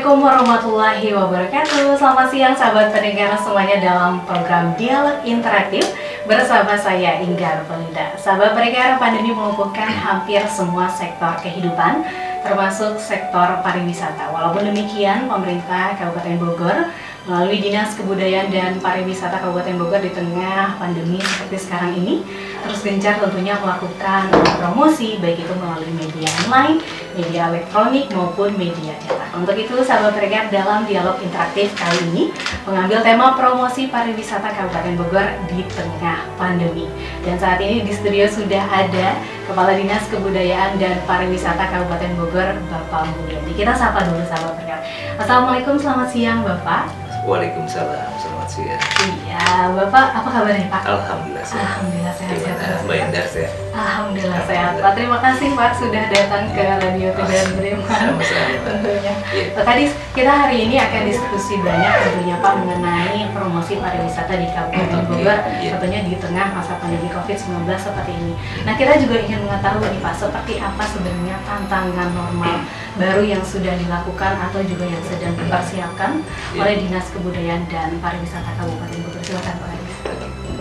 Assalamualaikum warahmatullahi wabarakatuh. Selamat siang sahabat pendengar semuanya dalam program Dialog Interaktif bersama saya Inggar Belinda. Sahabat pendengar, pandemi melumpuhkan hampir semua sektor kehidupan, termasuk sektor pariwisata. Walaupun demikian, pemerintah Kabupaten Bogor melalui Dinas Kebudayaan dan Pariwisata Kabupaten Bogor di tengah pandemi seperti sekarang ini terus gencar tentunya melakukan promosi, baik itu melalui media online, media elektronik maupun media cetak. Untuk itu, sahabat pendengar, dalam dialog interaktif kali ini mengambil tema promosi pariwisata Kabupaten Bogor di tengah pandemi. Dan saat ini di studio sudah ada Kepala Dinas Kebudayaan dan Pariwisata Kabupaten Bogor, Bapak Mulyadi. Kita sapa dulu sahabat pendengar. Assalamualaikum, selamat siang Bapak. Waalaikumsalam, selamat siang. Iya, Bapak apa kabarnya Pak? Alhamdulillah sehat. Alhamdulillah sehat. Mbak Endar sehat? Alhamdulillah sehat. Pak, terima kasih Pak sudah datang ke Radio Tegar Beriman. Sama-sama. Tentunya. Yeah. Tadi kita hari ini akan diskusi banyak tentunya Pak mengenai promosi pariwisata di Kabupaten Bogor, Yeah. tentunya di tengah masa pandemi COVID-19 seperti ini. Nah, kita juga ingin mengetahui nih Pak, seperti apa sebenarnya tantangan normal baru yang sudah dilakukan atau juga yang sedang dipersiapkan oleh Dinas Kebudayaan dan Pariwisata Kabupaten Bogor. Silakan Pak Haris.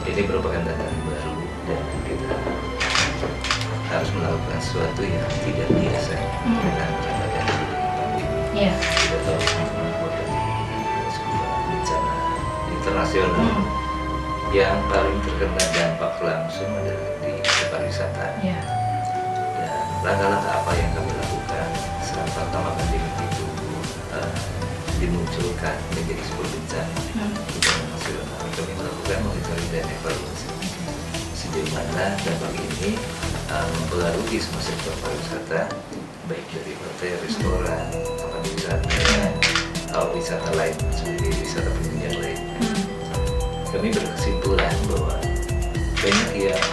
Ini merupakan tantangan baru dan kita harus melakukan sesuatu yang tidak biasa. Kita merasakan pandemi. Iya. Kita tahu sebuah bencana internasional yang paling terkena dampak langsung adalah di pariwisata. Iya. Dan langkah-langkah apa yang kami lakukan saat pertama pandemi itu dimunculkan menjadi sebuah bencana nasional. Kami melakukan monitoring dan evaluasi sejauh mana dampak ini mempengaruhi semua sektor pariwisata, baik dari hotel, restoran, tempat wisata, wisata lain seperti wisata penunjang lain. Kami berkesimpulan bahwa banyak yang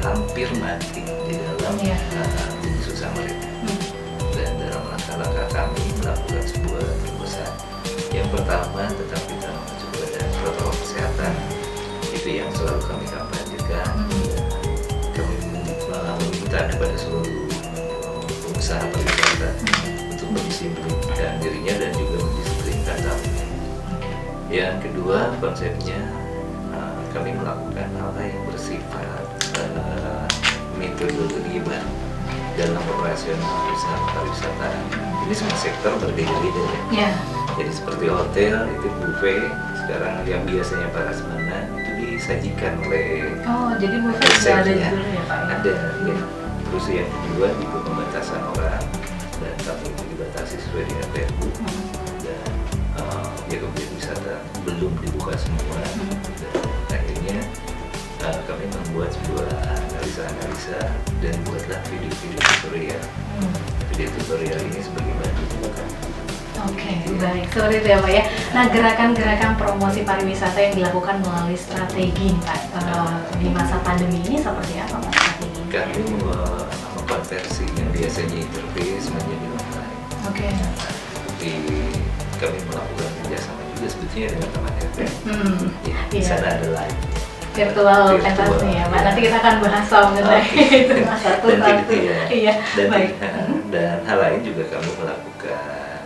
hampir mati di dalam jenis usaha mereka. Dan dalam langkah-langkah kami melakukan sebuah terobosan. Yang pertama, tetap kita mengacu pada protokol kesehatan. Itu yang selalu kami kampanyekan. Kami meminta kepada seluruh pengusaha pariwisata untuk mendisiplinkan dirinya dan juga mendisiplinkan tamunya. Yang kedua, konsepnya kami melakukan hal-hal yang bersifat metodologi baru dalam operasional usaha pariwisata. Ini semua sektor berbeda-beda ya. Jadi seperti hotel itu buffet, sekarang yang biasanya prasmanan itu disajikan oleh jadi buffet sudah ada dulu ya Pak? Ada ya. Terus yang kedua juga pembatasan orang dan tamu itu dibatasi sesuai dengan perbu. Dan objek-objek wisata belum dibuka semua. Dan akhirnya kami membuat sebuah analisa dan buatlah video-video tutorial. Video tutorial ini sebagai bahan rujukan. Oke, baik. Seperti itu ya Pak ya. Nah, gerakan-gerakan promosi pariwisata yang dilakukan melalui strategi Pak di masa pandemi ini seperti apa Pak strategi? Kami mengkonversi yang biasanya interface menjadi online. Oke. Tapi kami melakukan kerjasama juga sebetulnya dengan teman FM. Di Iya. sana ada live. Virtual pentas nih ya Pak. Nanti kita akan bahas soal mengenai itu satu-satu. Iya. Baik. Dan hal lain juga kami melakukan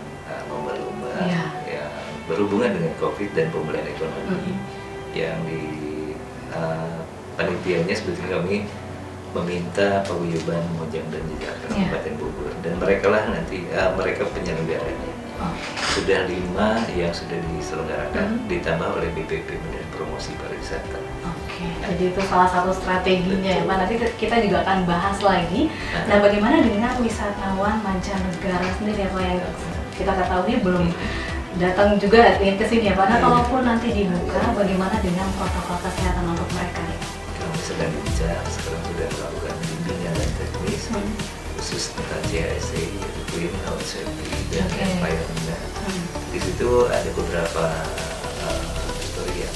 lomba-lomba yang berhubungan dengan COVID dan pemulihan ekonomi yang di panitianya sebetulnya kami meminta paguyuban Mojang dan Jejak Kabupaten Bogor dan mereka lah nanti mereka penyelenggaranya. Sudah 5 yang sudah diselenggarakan ditambah oleh BPP dan Promosi Pariwisata. Jadi itu salah satu strateginya ya Pak. Nanti kita juga akan bahas lagi. Nah, bagaimana dengan wisatawan mancanegara sendiri ya Pak yang kita ketahui belum datang juga ke sini ya Pak. Nah, kalaupun nanti dibuka, bagaimana dengan protokol kesehatan untuk mereka? Kami sedang bicara, sekarang sudah melakukan bimbingan dan teknis khusus tentang CHSE, yaitu Clean Health Safety dan Environment. Di situ ada beberapa tutorial.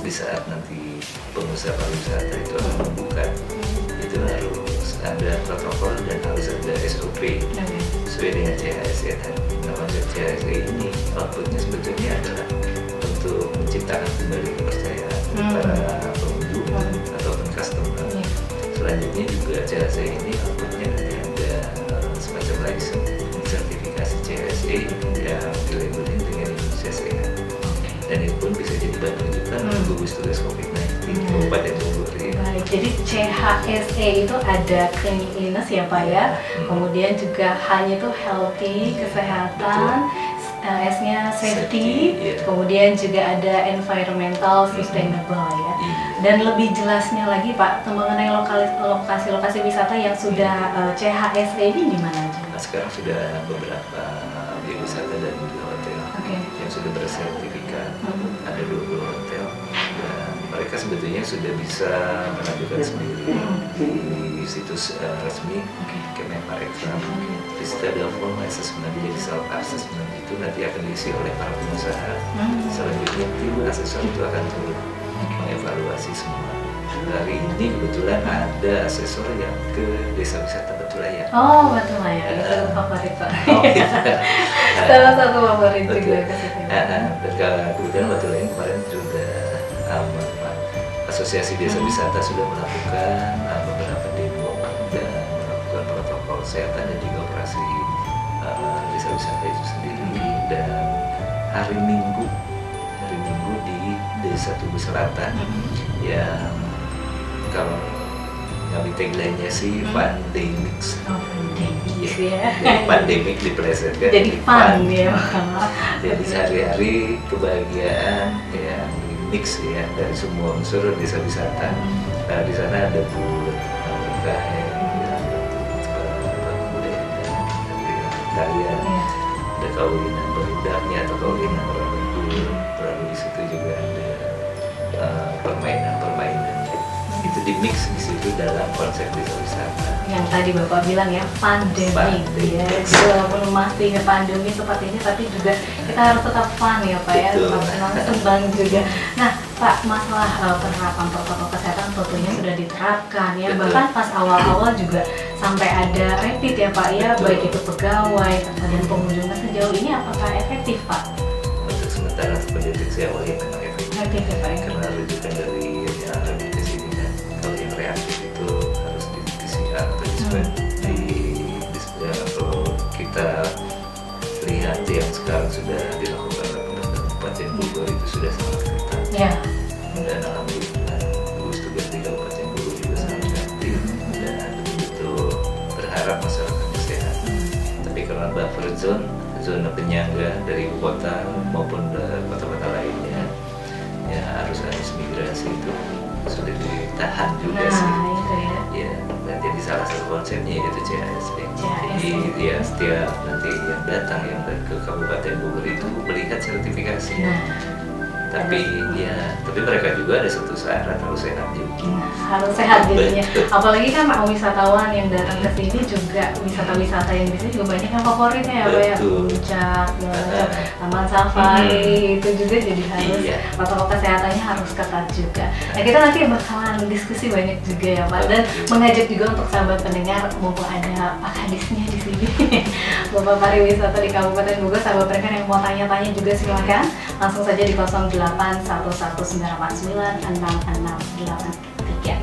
Di saat nanti pengusaha pariwisata itu akan membuka, itu harus ada protokol dan harus ada SOP sesuai dengan CHSE. Nah, konsep CHSE ini outputnya sebetulnya adalah untuk menciptakan kembali kepercayaan para pengunjung ataupun customer. Selanjutnya juga CHSE ini outputnya nanti ada semacam license sertifikasi CHSE yang Jadi CHSE itu ada cleanliness ya Pak ya, kemudian juga H-nya itu healthy, kesehatan, S-nya safety, kemudian juga ada environmental, sustainable ya. Dan lebih jelasnya lagi Pak, mengenai lokasi-lokasi wisata yang sudah CHSE ini di mana aja? Nah, sekarang sudah beberapa objek wisata dan juga hotel yang sudah bersertifikat. Ada 20 hotel dan mereka sebetulnya sudah bisa mengajukan sendiri di situs resmi Kemenparekraf. Di situ ada form assessment, jadi self assessment itu nanti akan diisi oleh para pengusaha. Selanjutnya tim asesor itu akan turun mengevaluasi semua. Hari ini kebetulan ada asesor yang ke desa wisata Batulayan. Oh, Batulayan, itu favorit Pak. Salah satu favorit juga ke situ. Dan kemudian Batulayan kemarin juga Asosiasi Desa Wisata sudah melakukan beberapa demo dan melakukan protokol kesehatan dan juga operasi desa wisata itu sendiri. Dan hari Minggu di Desa Tugu Selatan yang kalau ngambil tagline-nya sih pandemics. Jadi pandemik dipelesetkan jadi fun ya. Jadi sehari-hari kebahagiaan yang mix ya dari semua unsur desa wisata. Nah, di sana ada UMKM, budaya tarian, ada kawinan perudaknya atau kawinan orang Bengkulu. Lalu di situ juga ada permainan. Itu di mix di situ dalam konsep desa wisata. Yang tadi Bapak bilang ya, pandemi. Ya, walaupun masih pandemi seperti ini, tapi juga kita harus tetap fun ya Pak ya, tetap senang juga. Nah Pak, masalah penerapan protokol kesehatan tentunya sudah diterapkan ya. Bahkan pas awal-awal juga sampai ada rapid ya Pak ya, baik itu pegawai dan pengunjungnya. Sejauh ini apakah efektif Pak? Untuk sementara pendeteksi awal yang memang efektif. Efektif ya Pak ya? Karena rujukan dari rapid test ini kan, kalau yang reaktif itu harus di PCR atau di swab. Kalau kita lihat yang sekarang sudah dilakukan oleh Kabupaten Bogor itu sudah sangat ketat. Ya. Dan alhamdulillah gugus tugas di Kabupaten Bogor juga sangat aktif dan betul berharap masyarakat sehat. Tapi karena buffer zona penyangga dari ibu kota maupun kota-kota lainnya, ya harus migrasi itu sudah ditahan juga sih. Itu ya. Ya, dan jadi salah satu konsepnya yaitu CHSE. Jadi ya setiap nanti yang datang yang ke Kabupaten Bogor itu melihat sertifikasi. Tapi mereka juga ada satu syarat, harus sehat juga. Harus sehat jadinya. Apalagi kan wisatawan yang datang ke sini juga, wisata-wisata yang di sini juga banyak yang favoritnya ya Pak ya, puncak, taman safari, itu juga jadi harus protokol kesehatannya harus ketat juga. Nah kita nanti bakalan diskusi banyak juga ya Pak, dan mengajak juga untuk sahabat pendengar, mumpung ada Pak Kadisnya di sini, Bapak Pariwisata di Kabupaten Bogor, sahabat pendengar yang mau tanya-tanya juga silakan langsung saja di 0811966683.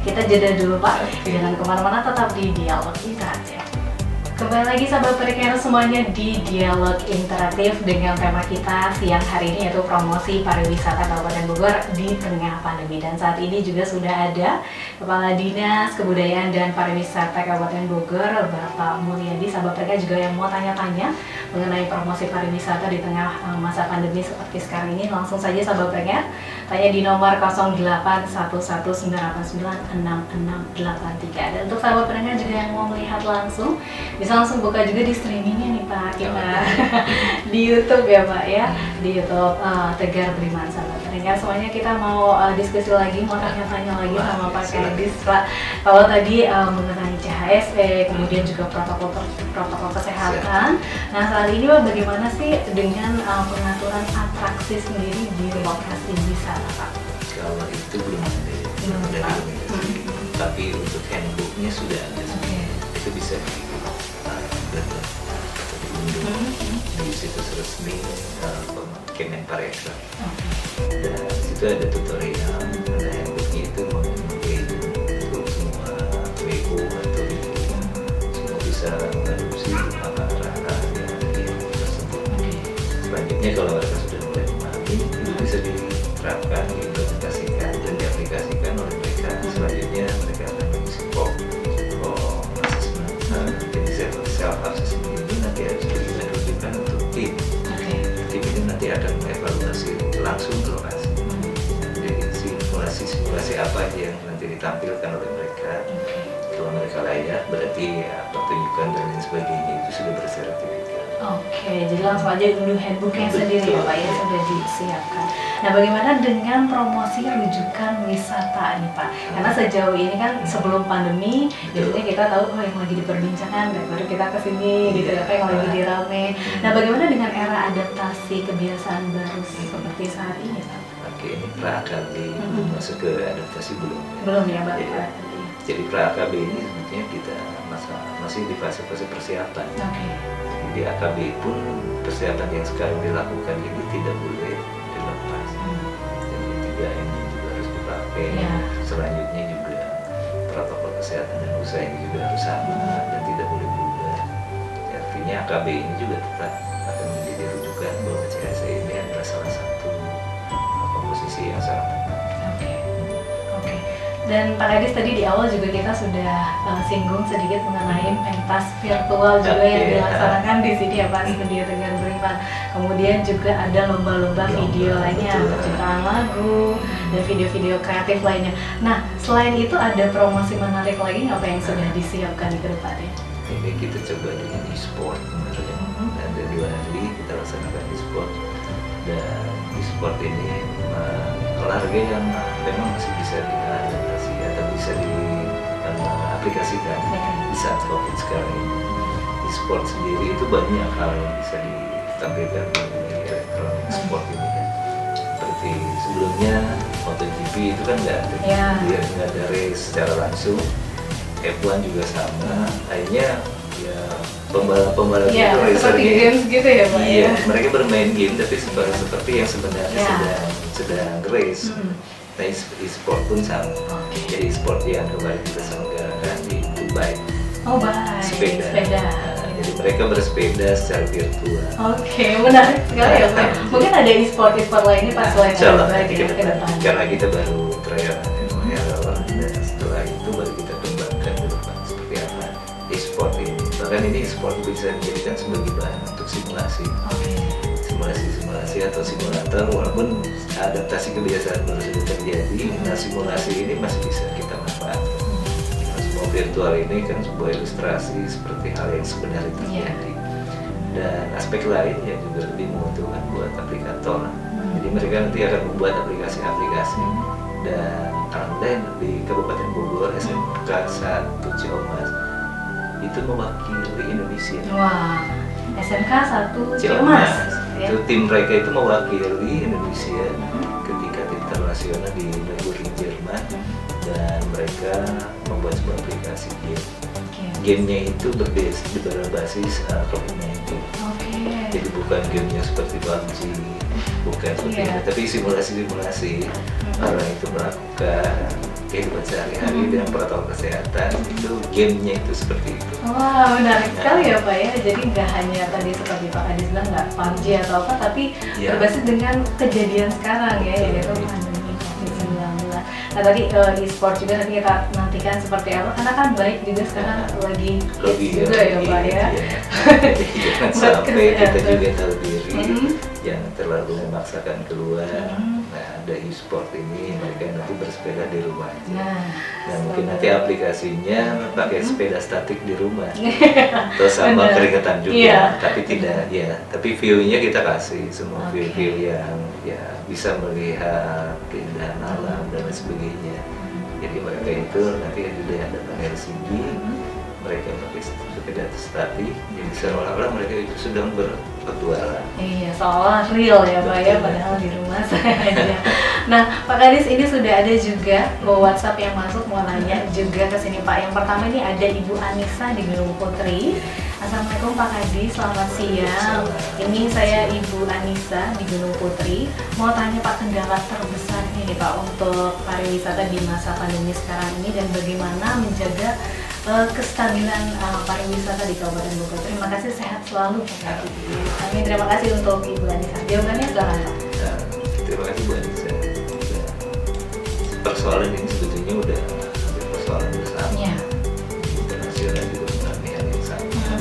Kita jeda dulu Pak, jangan kemana-mana, tetap di Dialog Interaktif. Kembali lagi sahabat perikaian semuanya di Dialog Interaktif dengan tema kita siang hari ini yaitu promosi pariwisata Kabupaten Bogor di tengah pandemi. Dan saat ini juga sudah ada Kepala Dinas Kebudayaan dan Pariwisata Kabupaten Bogor, Bapak Mulyadi. Sahabat perikaian juga yang mau tanya-tanya mengenai promosi pariwisata di tengah masa pandemi seperti sekarang ini, langsung saja sahabat perikaian tanya di nomor 081198966683. Dan untuk sahabat pendengar juga yang mau melihat langsung, bisa langsung buka juga di streamingnya nih Pak, kita di YouTube ya Pak ya, di YouTube Tegar Beriman. Sahabat pendengar semuanya, kita mau diskusi lagi, mau tanya-tanya lagi sama Pak Kadis Pak. Kalau tadi mengenai CHSE, kemudian juga protokol kesehatan. Nah saat ini Pak, bagaimana sih dengan pengaturan atraksi sendiri di lokasi wisata Pak? Kalau itu belum ada, tapi untuk handbooknya sudah ada. Itu bisa di situs resmi Kemenparekraf. Dan situ ada tutorial, ada handbooknya itu mungkin untuk semua WO atau semua bisa mengadopsi arah-arah yang tersebut. Selanjutnya kalau mereka sudah mulai memahami, itu bisa diterapkan, diimplementasikan dan diaplikasikan oleh mereka. Selanjutnya mereka akan mengevaluasi langsung ke lokasi. Jadi simulasi apa aja yang nanti ditampilkan oleh mereka. Kalau mereka layak, berarti pertunjukan dan lain sebagainya itu sudah bersertifikat. Oke, jadi langsung aja unduh handbooknya sendiri ya Pak ya, sudah disiapkan. Nah, bagaimana dengan promosi rujukan wisata nih Pak? Karena sejauh ini kan sebelum pandemi, biasanya kita tahu yang lagi diperbincangkan, baru kita kesini gitu, apa yang lagi dirame. Nah, bagaimana dengan era adaptasi kebiasaan baru seperti saat ini Pak? Oke, ini pra-AKB, masuk ke adaptasi belum? Belum ya Pak? Jadi pra-AKB ini sebetulnya kita masih di fase-fase persiapan. Di AKB pun persiapan yang sekarang dilakukan ini tidak boleh dilepas. Jadi 3M juga harus dipakai. Selanjutnya juga protokol kesehatan dan usaha ini juga harus sama dan tidak boleh berubah. Artinya AKB ini juga tetap akan menjadi rujukan bahwa CSE ini adalah salah satu komposisi yang sangat penting. Dan Pak Kadis tadi di awal juga kita sudah singgung sedikit mengenai pentas virtual juga yang dilaksanakan di sini ya Pak, Studio Tegar Beriman. Kemudian juga ada lomba-lomba video lainnya, penciptaan lagu dan video-video kreatif lainnya. Nah, selain itu ada promosi menarik lagi nggak Pak yang sudah disiapkan di kedepannya? Ini kita coba dengan e-sport kemarin, dan ada 2 hari kita laksanakan e-sport. Dan e-sport ini olahraga yang memang masih bisa diadaptasi atau bisa diaplikasikan di saat COVID sekarang ini. E-sport sendiri itu banyak hal yang bisa ditampilkan di elektronik sport ini kan. Seperti sebelumnya MotoGP itu kan nggak ada, dia nggak ada race secara langsung. F1 juga sama, akhirnya ya pembalap itu seperti games gitu ya Pak? Iya, mereka bermain game tapi seperti yang sebenarnya sedang race. Nah, e-sport pun sama. Jadi e-sport yang kemarin kita selenggarakan di Dubai. Sepeda. Jadi mereka bersepeda secara virtual. Menarik sekali ya Pak. Mungkin ada e-sport lainnya Pak selain Dubai ke depan. Karena kita baru trial dan setelah itu baru kita kembangkan ke depan seperti apa e-sport ini. Bahkan ini e-sport bisa dijadikan sebagai bahan untuk simulasi. Simulasi atau simulator, walaupun adaptasi kebiasaan baru sudah terjadi, nah simulasi ini masih bisa kita manfaatkan. Nah, semua virtual ini kan sebuah ilustrasi seperti hal yang sebenarnya terjadi. Dan aspek lain yang juga lebih menguntungkan buat aplikator. Jadi mereka nanti akan membuat aplikasi-aplikasi. Dan alhamdulillah di Kabupaten Bogor, SMK 1 Ciamas itu mewakili Indonesia. SMK 1 Ciamas. Itu tim mereka itu mewakili Indonesia ketika internasional di negeri Jerman, dan mereka membuat sebuah aplikasi game. Gamenya itu berbasis COVID-19. Jadi bukan gamenya seperti PUBG, bukan seperti itu, tapi simulasi orang itu melakukan kehidupan sehari-hari dengan protokol kesehatan. Itu gamenya itu seperti itu. Menarik sekali ya Pak ya. Jadi nggak hanya tadi seperti Pak Kadis bilang nggak PUBG atau apa, tapi berbasis dengan kejadian sekarang ya, yaitu pandemi COVID-19. Nah tadi e-sport juga nanti kita nantikan seperti apa, karena kan baik juga sekarang lagi juga ya Pak ya. Jangan sampai kita juga tahu diri, jangan terlalu memaksakan keluar. Nah, ada e-sport ini, mereka nanti bersepeda di rumah aja. Nah, mungkin nanti aplikasinya pakai sepeda statik di rumah, atau sama keringetan juga, tapi tidak tapi view-nya kita kasih semua view yang bisa melihat keindahan alam dan sebagainya. Jadi mereka itu nanti ada panel LCD, mereka pakai sepeda statik, jadi seolah-olah mereka itu sedang berpetualang. Seolah real ya Pak ya, padahal di rumah saja. Nah Pak Kadis, ini sudah ada juga WhatsApp yang masuk, mau nanya juga ke sini Pak. Yang pertama ini ada Ibu Anissa di Gunung Putri. Assalamualaikum Pak Kadis, selamat siang. Ini saya Ibu Anissa di Gunung Putri. Mau tanya Pak, kendala terbesarnya nih Pak untuk pariwisata di masa pandemi sekarang ini, dan bagaimana menjaga kestabilan pariwisata di Kabupaten Bogor. Terima kasih, sehat selalu Pak Kadis. Amin, terima kasih untuk Ibu Anissa. Jawabannya silakan Pak. Terima kasih Bu Anissa. Persoalan ini sebetulnya udah persoalan bersama. Internasional juga mengalami hal yang sama.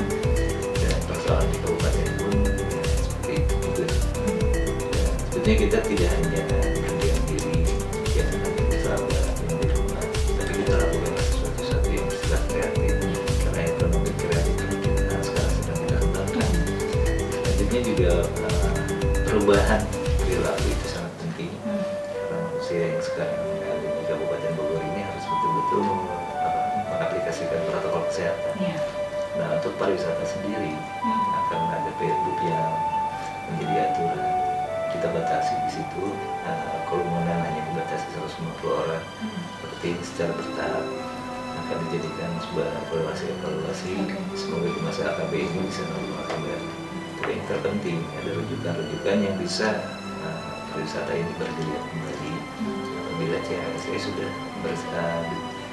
Dan persoalan di kabupaten pun seperti itu juga. tentunya kita tidak hanya berdiam diri ya sahabat yang di rumah, tapi kita lakukan sesuatu yang bersifat kreatif karena ekonomi kreatif kita sekarang sedang kita kembangkan. Selanjutnya juga perubahan perilaku itu sangat penting karena manusia yang sekarang ada di Kabupaten Bogor ini harus betul-betul mengaplikasikan protokol kesehatan. Nah, untuk pariwisata sendiri akan ada pergub yang menjadi aturan. Kita batasi di situ, kerumunan hanya dibatasi 150 orang. Seperti ini secara bertahap akan dijadikan sebuah evaluasi. Semoga di masa AKB ini bisa melakukan kembali. Tapi yang terpenting ada rujukan-rujukan yang bisa pariwisata ini berdiri kembali apabila CHSE sudah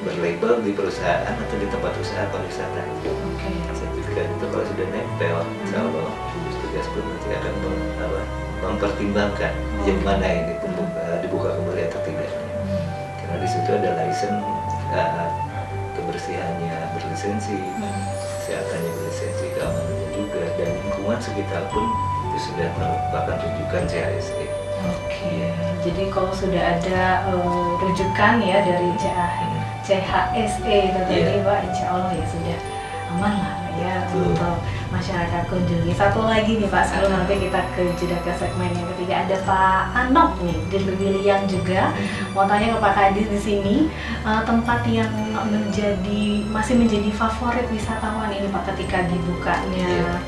berlabel di perusahaan atau di tempat usaha pariwisata. Sertifikat itu kalau sudah nempel, insya Allah gugus tugas pun nanti akan mempertimbangkan yang mana ini dibuka kembali atau tidak. Karena di situ ada license, kebersihannya berlisensi, kesehatannya berlisensi, keamanannya juga, dan lingkungan sekitar pun itu sudah merupakan rujukan CHSE. Jadi kalau sudah ada rujukan ya dari CHSE itu tadi Pak, insya Allah ya sudah aman lah ya untuk masyarakat kunjungi. Satu lagi nih Pak, sebelum nanti kita jeda ke segmen yang ketiga, ada Pak Anok nih di William juga mau tanya ke Pak Kadis di sini, tempat yang masih menjadi favorit wisatawan ini Pak ketika dibukanya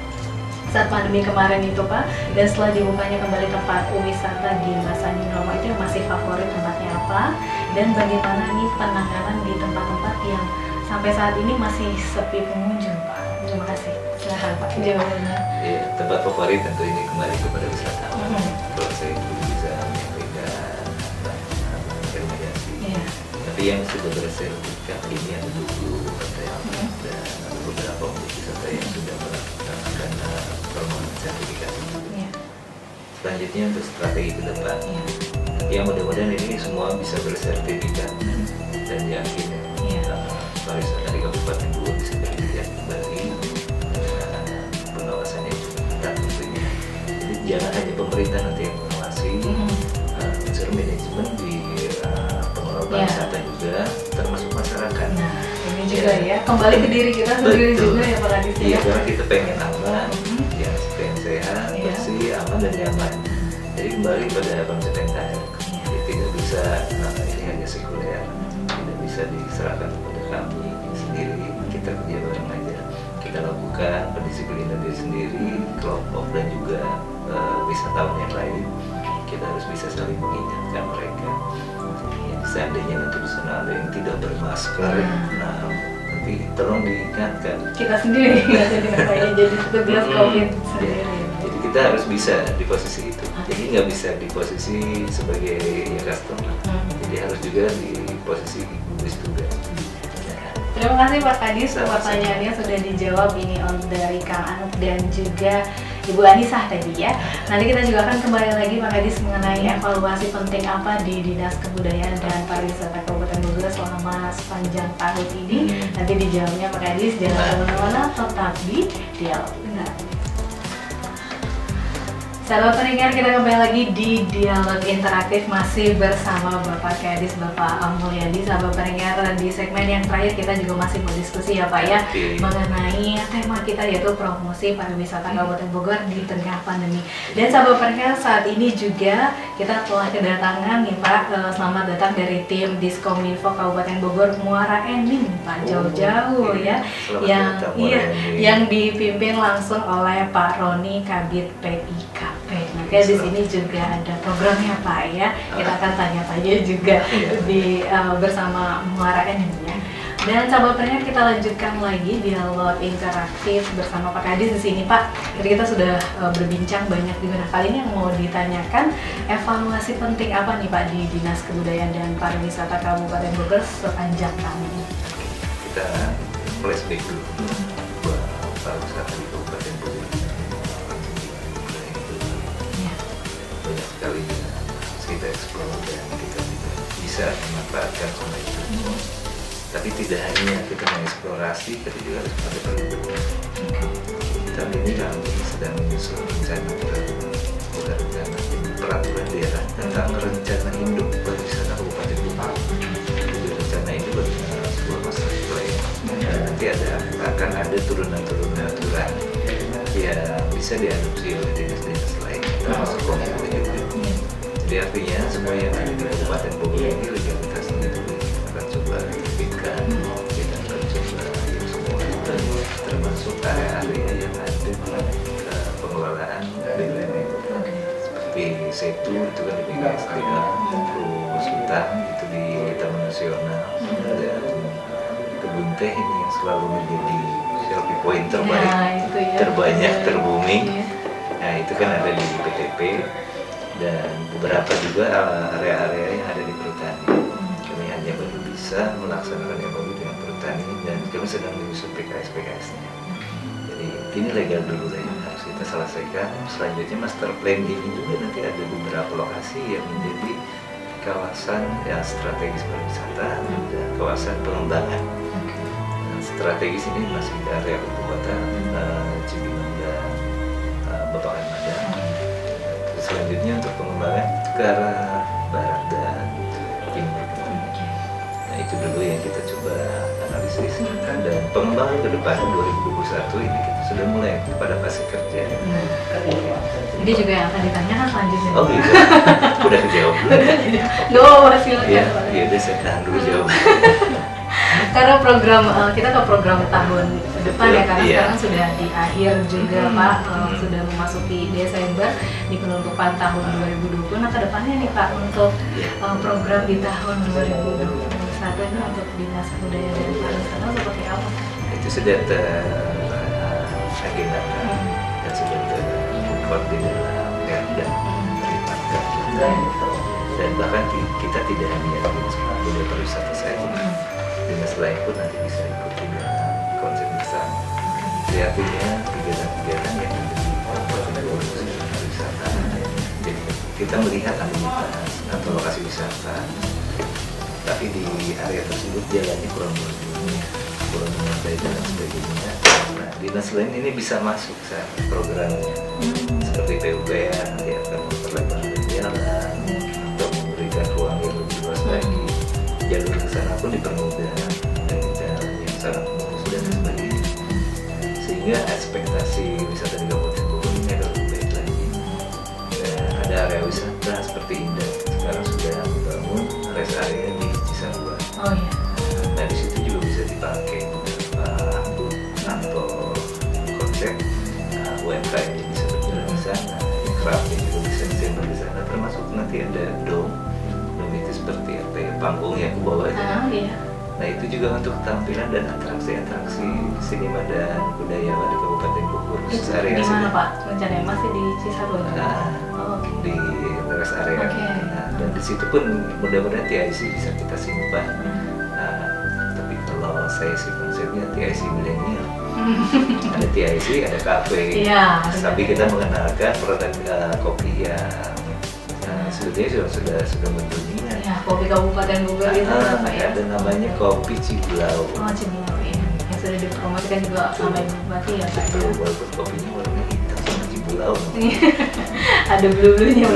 saat pandemi kemarin itu Pak, dan setelah dibukanya kembali tempat wisata di masa new normal itu yang masih favorit tempatnya apa, dan bagaimana nih penanganan di tempat-tempat yang sampai saat ini masih sepi pengunjung Pak? Terima kasih. Silahkan Pak jawabannya. Ya, tempat favorit tentu ini kembali kepada wisatawan. Kalau saya bisa menyampaikan rekomendasi. Tapi yang sudah bersertifikat ini ada 20 hotel dan ada beberapa objek wisata yang sudah melakukan permohonan sertifikasi. Selanjutnya untuk strategi ke depan, yang mudah-mudahan ini semua bisa bersertifikat dan yakin pariwisata di Kabupaten Bogor bisa berdiri kembali, pengawasannya juga ketat tentunya. Jadi jangan hanya pemerintah nanti yang mengawasi, unsur manajemen di pengelola pariwisata juga, termasuk masyarakat. Nah, ini juga ya kembali ke diri kita sendiri juga ya Pak Kadis. Iya, karena kita pengen aman, ya pengen sehat, bersih, aman dan nyaman. Jadi kembali pada konsep yang tadi, tidak bisa ini hanya sekuler, tidak bisa diserahkan kepada kami sendiri. Kita kerja bareng aja, kita lakukan pendisiplinan diri sendiri, kelompok dan juga wisatawan yang lain. Kita harus bisa saling mengingatkan mereka. Seandainya nanti di sana ada yang tidak bermasker, nah nanti tolong diingatkan. Kita sendiri nggak jadi petugas COVID sendiri. Jadi kita harus bisa di posisi itu. Jadi nggak bisa di posisi sebagai customer. Jadi harus juga di posisi gugus tugas. Terima kasih Pak Kadis, pertanyaannya sudah dijawab ini dari Kang Anuk dan juga Ibu Anisah tadi ya. Nanti kita juga akan kembali lagi Pak Kadis mengenai evaluasi penting apa di Dinas Kebudayaan dan Pariwisata Kabupaten Bogor selama sepanjang tahun ini. Nanti dijawabnya Pak Kadis, jangan kemana-mana, tetap di Dialog Interaktif. Sahabat pendengar, kita kembali lagi di Dialog Interaktif masih bersama Bapak Kadis, Bapak Mulyadi. Sahabat pendengar, di segmen yang terakhir kita juga masih berdiskusi ya Pak ya, mengenai tema kita yaitu promosi pariwisata Kabupaten Bogor di tengah pandemi. Dan sahabat pendengar, saat ini juga kita telah kedatangan nih Pak, selamat datang dari tim Diskominfo Kabupaten Bogor Muara Enim Pak, jauh-jauh ya, yang dipimpin langsung oleh Pak Roni Kabid PIK. Nah, di sini juga ada programnya Pak ya. Kita akan tanya-tanya juga di bersama Muara Enim ya. Dan sahabat pendengar, kita lanjutkan lagi dialog interaktif bersama Pak Kadis di sini Pak. Jadi kita sudah berbincang banyak juga. Nah, kali ini yang mau ditanyakan, evaluasi penting apa nih Pak di Dinas Kebudayaan dan Pariwisata Kabupaten Bogor sepanjang tahun ini? Kita flashback dulu buat pariwisata di Kabupaten Bogor. Banyak sekali kita eksplor dan kita juga bisa memanfaatkan semua itu. Tapi tidak hanya kita mengeksplorasi, tapi juga harus pada perlindungan. Saat ini kami sedang menyusun rencana peraturan daerah tentang rencana induk pariwisata Kabupaten Bogor. Jadi rencana induk adalah sebuah master plan. Nanti akan ada turunan-turunan aturan yang bisa diadopsi oleh dinas-dinas lain, termasuk Kominfo juga. Jadi artinya semua yang ada di Kabupaten Bogor ini legalitasnya itu kita akan coba terbitkan, kita akan coba yang semua itu termasuk area-area yang ada pengelolaan BUMN seperti Setu itu kan di BKSDA, terus hutan itu di Taman Nasional, dan kebun teh ini yang selalu menjadi selfie point terbaik, terbanyak, terbooming. Nah itu kan ada di PTP, dan beberapa juga area-area yang ada di perhutani. Kami hanya baru bisa melaksanakan MOU dengan perhutani, dan kami sedang menyusun PKS-PKS-nya. Jadi ini legal dulu yang harus kita selesaikan. Selanjutnya master plan ini juga nanti ada beberapa lokasi yang menjadi kawasan yang strategis pariwisata dan kawasan pengembangan. Strategis ini masih di area ibu kota, Cibinong dan Babakan Madang. Selanjutnya untuk pengembangan ke arah barat dan timur. Nah itu dulu yang kita coba analisis. Dan pengembangan ke depan 2021 ini kita sudah mulai pada fase kerja. Jadi juga yang akan ditanyakan selanjutnya. Oh gitu, udah kejawab dulu. Silakan. Iya, udah saya tahan dulu jawab. Karena program kita ke program tahun depan ya, karena sekarang sudah di akhir juga Pak, sudah memasuki Desember di penutupan tahun 2020. Nah kedepannya nih Pak untuk program di tahun 2021 ini untuk Dinas Budaya dan Pariwisata seperti apa? Itu sudah teragendakan dan sudah terkoordinir dalam Perda melibatkan kita, dan bahkan kita tidak hanya Dinas Budaya Pariwisata saja, dinas lain pun nanti bisa ikuti dalam konsep bersama. Jadi artinya kegiatan-kegiatan yang ada di Kabupaten Bogor pariwisata. Jadi kita melihat aktivitas atau lokasi wisata, tapi di area tersebut jalannya kurang memadai dan sebagainya. Nah, dinas lain ini bisa masuk ke programnya, seperti PUPR nanti akan memperlebar jalan atau memberikan ruang yang lebih luas lagi. Jalur ke sana pun dipermudah dengan jalan yang sangat mulus dan sebagainya, sehingga ekspektasi wisata di Kabupaten Bogor ini adalah lebih baik lagi. Dan ada area wisata seperti Indah sekarang sudah membangun rest area di Cisarua. Oh iya. Nah di situ juga bisa dipakai untuk atau konsep UMKM yang bisa berjalan di sana, craftnya juga bisa ditembak di sana, termasuk nanti ada dome itu seperti apa ya, panggung yang ke bawah itu. Iya. Nah itu juga untuk tampilan dan atraksi-atraksi seniman dan budaya di Kabupaten Bogor. Itu di mana Pak? Rencananya masih di Cisarua? Di rest area. Nah, dan di situ pun mudah-mudahan TIC bisa kita simpan. Nah, tapi kalau saya sih konsepnya TIC milenial. Ada TIC, ada kafe. Iya. Tapi kita mengenalkan produk kopi yang sebetulnya sudah mendunia. Ya, kopi Kabupaten Bogor itu apa ya? Ada namanya kopi Cibulau. Oh, Cibulau ya. Yang sudah dipromosikan juga sama Bupati ya Pak. Walaupun kopinya warna hitam sama Cibulau. Ada blue-bluenya.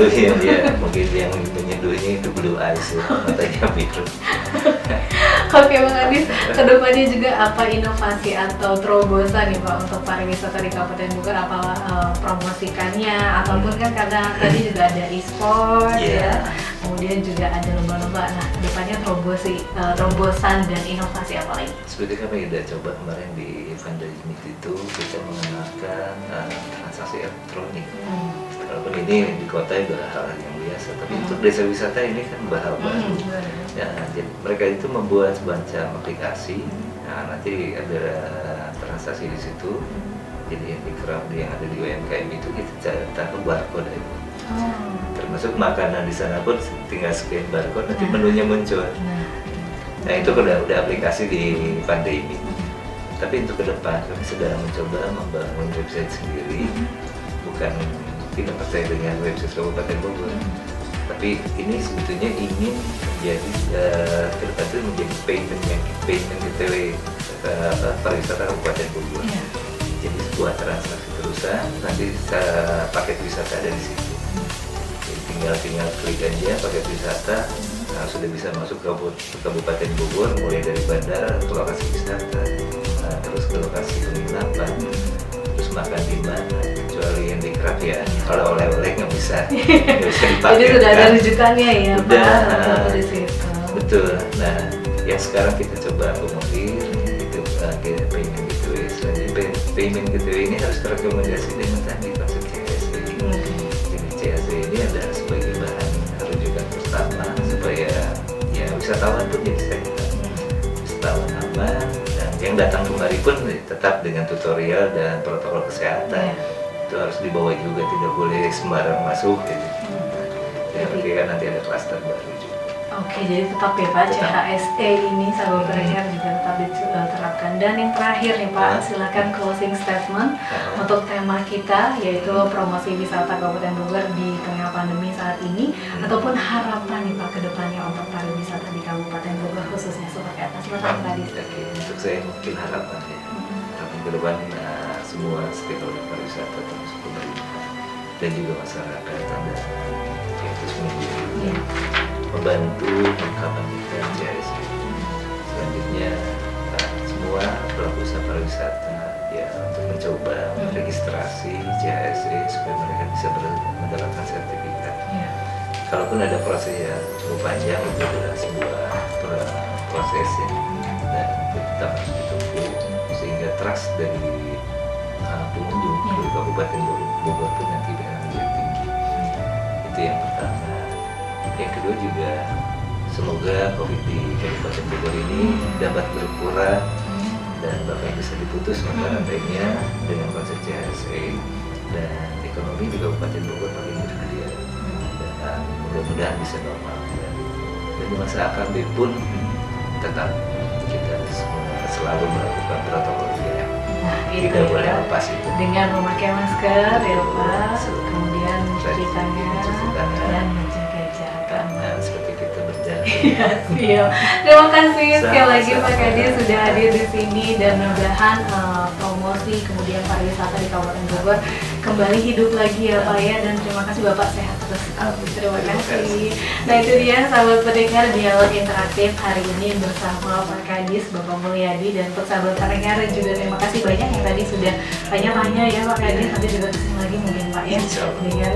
Ya, mungkin yang menyeduhnya itu blue ice ya, matanya biru. Oke Bang Adis, kedepannya juga apa inovasi atau terobosan nih Pak untuk pariwisata di Kabupaten Bogor, apa promosikannya, ataupun kan karena tadi juga ada e-sport ya, kemudian juga ada lomba-lomba. Nah kedepannya terobosan dan inovasi apa lagi? Seperti kami udah coba kemarin di event dari itu kita mengenalkan transaksi elektronik. Walaupun ini di kota itu hal yang biasa, tapi untuk desa wisata ini kan hal baru. Ya, jadi mereka itu membuat semacam aplikasi. Nah, nanti ada transaksi di situ. Jadi yang di craft yang ada di UMKM itu kita taruh barcode itu. Termasuk makanan di sana pun tinggal scan barcode, nanti menunya muncul. Nah itu udah aplikasi di pandemi. Tapi untuk ke depan kami sedang mencoba membangun website sendiri, bukan tidak percaya dengan website Kabupaten Bogor, tapi ini sebetulnya ingin menjadi ke depan itu menjadi payment gateway pariwisata Kabupaten Bogor. Jadi sebuah transaksi terusan, nanti paket wisata ada di situ. Jadi tinggal klik aja paket wisata. Nah, sudah bisa masuk ke Kabupaten Bogor, mulai dari bandara ke lokasi wisata, terus ke lokasi penginapan, terus makan di mana, kecuali yang di ya. Kalau oleh-oleh nggak bisa dipakai. Jadi sudah ada rujukannya ya, udah, Pak, di situ. Betul. Nah, yang sekarang kita coba akomodir itu payment gateway. Selanjutnya payment gateway ini harus terrekomendasi dengan tadi konsep CSE. Jadi CSE ini adalah sebagai bahan rujukan pertama supaya ya wisatawan pun jadi sehat, wisatawan aman, dan yang datang kemari pun tetap dengan tutorial dan protokol kesehatan. Itu harus dibawa juga, tidak boleh sembarang masuk gitu. Jadi kan nanti ada klaster baru juga. Oke, jadi tetap ya Pak, CHSE ini sahabat pendengar juga tetap diterapkan. Dan yang terakhir nih Pak, silakan closing statement untuk tema kita, yaitu promosi wisata Kabupaten Bogor di tengah pandemi saat ini, ataupun harapan nih Pak ke depannya untuk pariwisata di Kabupaten Bogor khususnya seperti apa? Silakan Pak Adis. Untuk saya mungkin harapan ya, harapan ke depan semua stakeholder pariwisata termasuk pemerintah dan juga masyarakat Anda yaitu semuanya membantu mengkampanyekan CSE. Selanjutnya semua pelaku usaha pariwisata ya untuk mencoba registrasi CSE supaya mereka bisa mendapatkan sertifikat. Kalaupun ada proses yang cukup panjang, itu adalah sebuah proses dan tetap harus ditempuh sehingga trust dari pengunjung dari Kabupaten Bogor pun nanti akan menjadi tinggi. Itu yang pertama. Yang kedua juga semoga COVID di Kabupaten Bogor ini dapat berkurang dan bahkan bisa diputus mata rantainya dengan konsep CSE dan ekonomi di Kabupaten Bogor makin bergeliat dan mudah-mudahan bisa normal dan di masa akan pun tetap kita selalu melakukan protokol kesehatan. Tidak boleh lepas itu dengan memakai masker ya Pak, kemudian mencuci tangan dan menjaga jarak aman seperti kita berjalan. Iya, terima kasih sekali lagi Pak Kadis sudah hadir di sini dan mudah-mudahan promosi kemudian pariwisata di Kabupaten Bogor kembali hidup lagi ya Pak ya, dan terima kasih Bapak, sehat terus. Terima kasih. Nah itu dia sahabat pendengar dialog interaktif hari ini bersama Pak Kadis, Bapak Mulyadi, dan untuk sahabat pendengar juga terima kasih banyak yang tadi sudah tanya-tanya ya Pak Kadis, nanti juga kesini lagi mungkin Pak ya dengan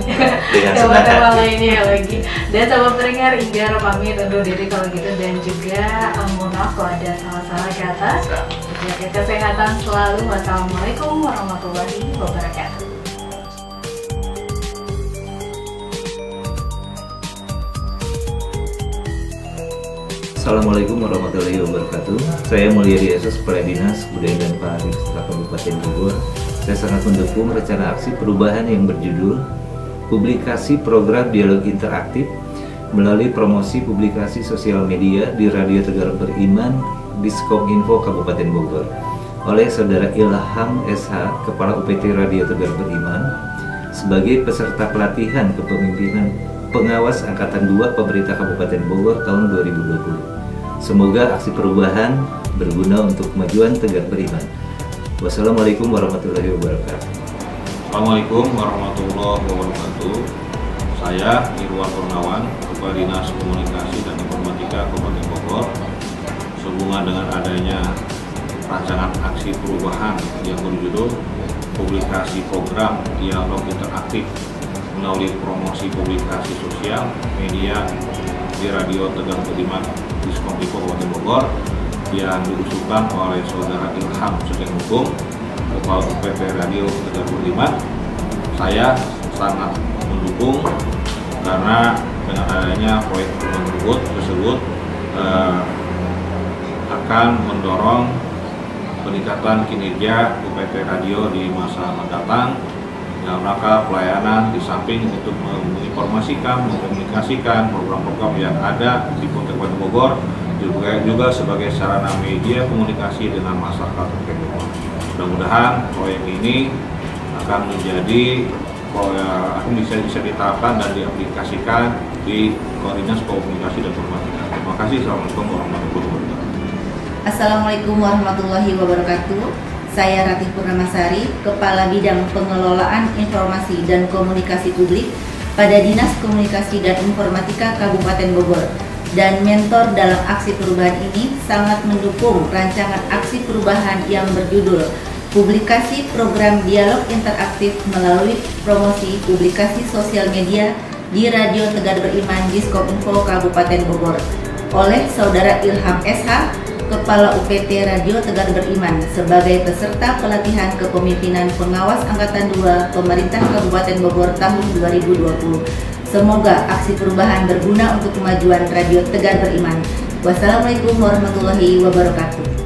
tema-tema lainnya lagi. Dan sahabat pendengar Inggar pamit undur diri kalau gitu, dan juga mohon maaf kalau ada salah-salah kata. Jaga kesehatan selalu. Wassalamualaikum warahmatullahi wabarakatuh. Assalamualaikum warahmatullahi wabarakatuh. Saya Mulyadi Yesus, Kepala Dinas Budaya dan Pariwisata Kabupaten Bogor. Saya sangat mendukung rencana aksi perubahan yang berjudul Publikasi Program Dialog Interaktif melalui promosi publikasi sosial media di Radio Tegar Beriman Diskominfo Kabupaten Bogor oleh Saudara Ilham SH, Kepala UPT Radio Tegar Beriman, sebagai peserta pelatihan kepemimpinan pengawas Angkatan 2 Pemerintah Kabupaten Bogor tahun 2020. Semoga aksi perubahan berguna untuk kemajuan Tegar Beriman. Wassalamualaikum warahmatullahi wabarakatuh. Assalamualaikum warahmatullahi wabarakatuh. Saya Irwan Purnawan, Kepala Dinas Komunikasi dan Informatika Kabupaten Bogor. Sehubungan dengan adanya rancangan aksi perubahan yang berjudul Publikasi Program Dialog Interaktif melalui promosi publikasi sosial media di Radio Tegar Beriman Diskominfo Kabupaten Bogor yang diusulkan oleh Saudara Ilham Sugeng Hukum, Kepala UPT Radio Tegar Beriman. Saya sangat mendukung karena dengan adanya proyek tersebut akan mendorong peningkatan kinerja UPT Radio di masa mendatang dalam rangka pelayanan, di samping untuk menginformasikan, mengkomunikasikan program-program yang ada di Kabupaten Bogor, juga sebagai sarana media komunikasi dengan masyarakat Kabupaten Bogor. Mudah-mudahan proyek ini akan menjadi akan bisa diterapkan dan diaplikasikan di Koordinasi Komunikasi dan Informatika. Terima kasih. Assalamualaikum warahmatullahi wabarakatuh. Assalamualaikum warahmatullahi wabarakatuh. Saya Ratih Purnamasari, Kepala Bidang Pengelolaan Informasi dan Komunikasi Publik, pada Dinas Komunikasi dan Informatika Kabupaten Bogor. Dan mentor dalam aksi perubahan ini sangat mendukung rancangan aksi perubahan yang berjudul Publikasi Program Dialog Interaktif melalui promosi publikasi sosial media di Radio Tegar Beriman Diskominfo Kabupaten Bogor oleh Saudara Ilham SH, Kepala UPT Radio Tegar Beriman sebagai peserta pelatihan kepemimpinan pengawas Angkatan 2 Pemerintah Kabupaten Bogor tahun 2020. Semoga aksi perubahan berguna untuk kemajuan Radio Tegar Beriman. Wassalamualaikum warahmatullahi wabarakatuh.